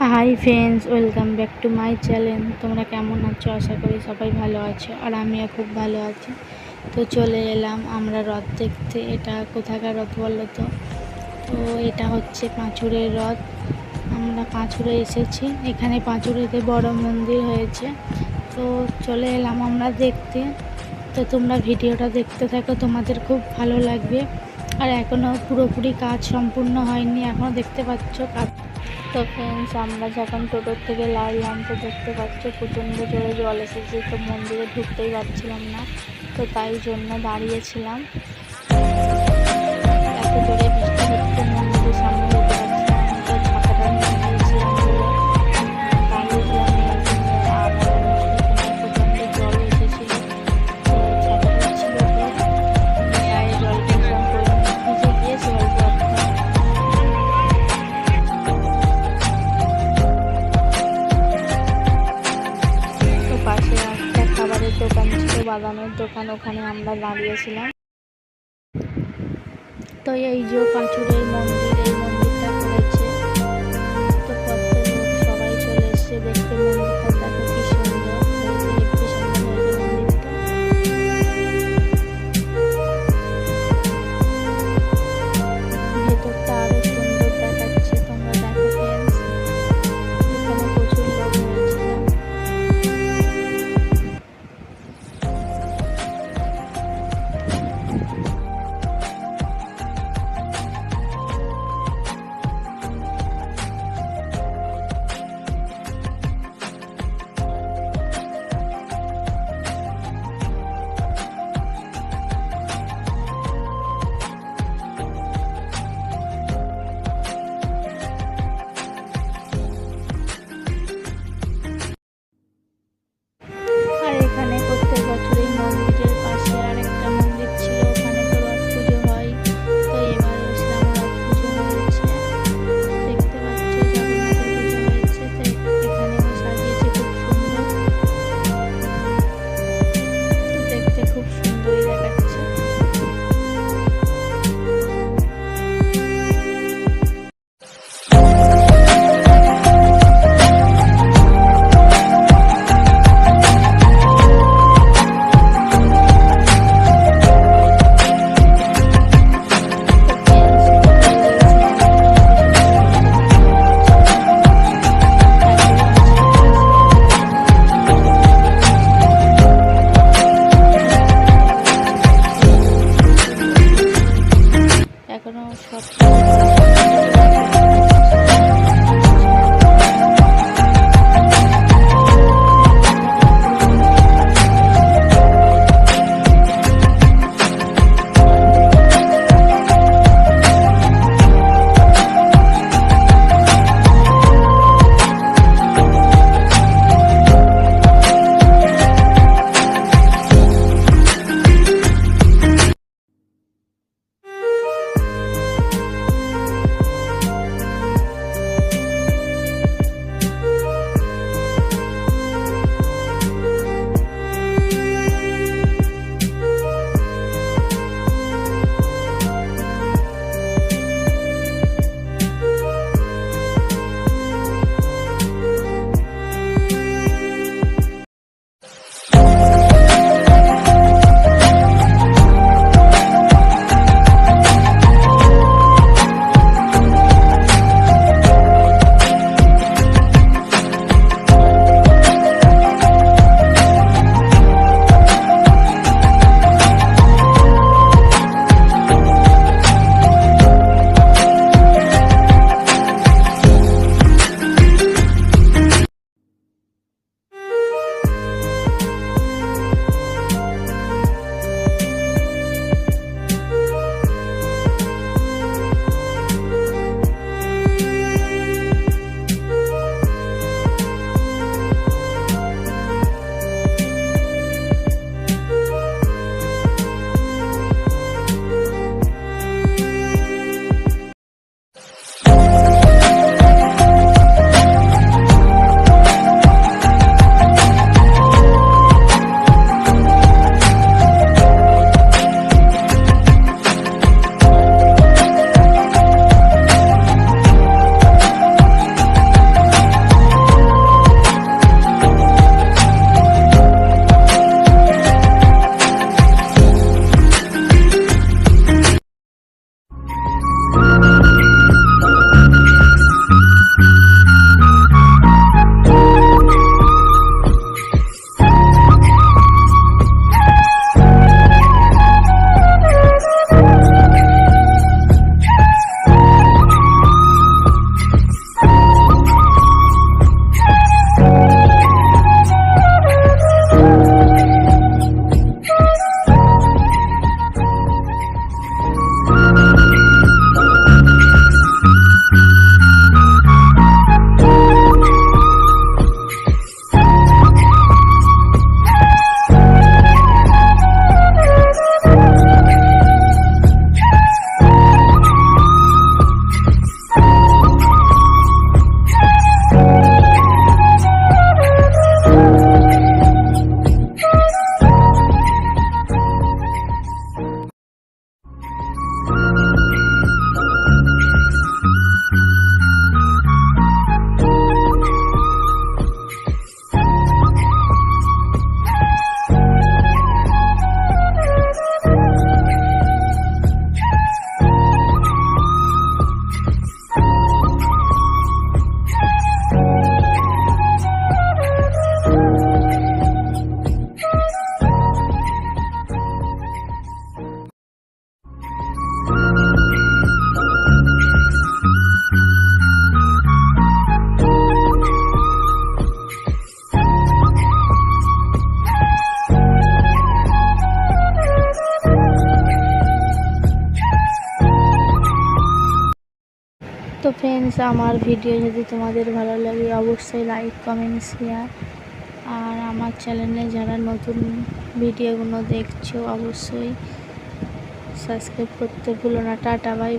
Hi friends, welcome back to my channel. তোমরা কেমন আছো? আশা করি সবাই ভালো আছো, আর আমিও খুব ভালো আছি। তো চলে এলাম আমরা রথ দেখতে। এটা কোথাকার রথ বলো তো? তো এটা হচ্ছে পাঁচুরের রথ। আমরা পাঁচুরে এসেছি, এখানে পাঁচুরেতে বড় মন্দির হয়েছে। তো চলে এলাম আমরা দেখতে। তো তোমরা ভিডিওটা দেখতে থাকো, তোমাদের খুব ভালো লাগবে। আর এখনও পুরোপুরি কাজ সম্পূর্ণ হয়নি, এখনও দেখতে পাচ্ছ কাজ। তো ফ্রেন্ডস, আমরা যখন টোটোর থেকে লাইলাম তো দেখতে পাচ্ছ প্রচণ্ড জোরে জল এসেছে, তো মন্দিরে ঢুকতেই পারছিলাম না। তো তাই জন্য দাঁড়িয়েছিলাম। এত জোরে বৃষ্টি হচ্ছে, মন্দিরের সামনে যেতে পারছিলাম না, তো ছাতাটা নিয়ে গিয়েছিলাম বলে দাঁড়িয়েছিলাম। আর প্রচণ্ড জল এসেছিল, তো ছাতাটা ছিল গায়ে জল পরিশ্রম করে ভিজে গিয়েছে অল্প একটু। পাশে একটা খাবারের দোকান ছিল, বাদামের দোকান, ওখানে আমরা দাঁড়িয়েছিলাম। তো এই যে পাঁচুরের মন্দির, এই মন্দিরটা করেছে। তো কত লোক সবাই চলে এসছে দেখতে মন্দিরটা। দেখো কি সুন্দর হয়েছে, হেব্বি সুন্দর হয়েছে মন্দিরটা। ভেতরটা আরো সুন্দর দেখাচ্ছে, তোমরা দেখো ফ্রেন্ডস। এখানে প্রচুর লোক হয়েছিল। ফ্রেন্ডস, আমার ভিডিও যদি তোমাদের ভালো লাগে অবশ্যই লাইক, কমেন্ট, শেয়ার। আর আমার চ্যানেলে যারা নতুন ভিডিওগুলো দেখছো অবশ্যই সাবস্ক্রাইব করতে ভুলো না। Tata, by.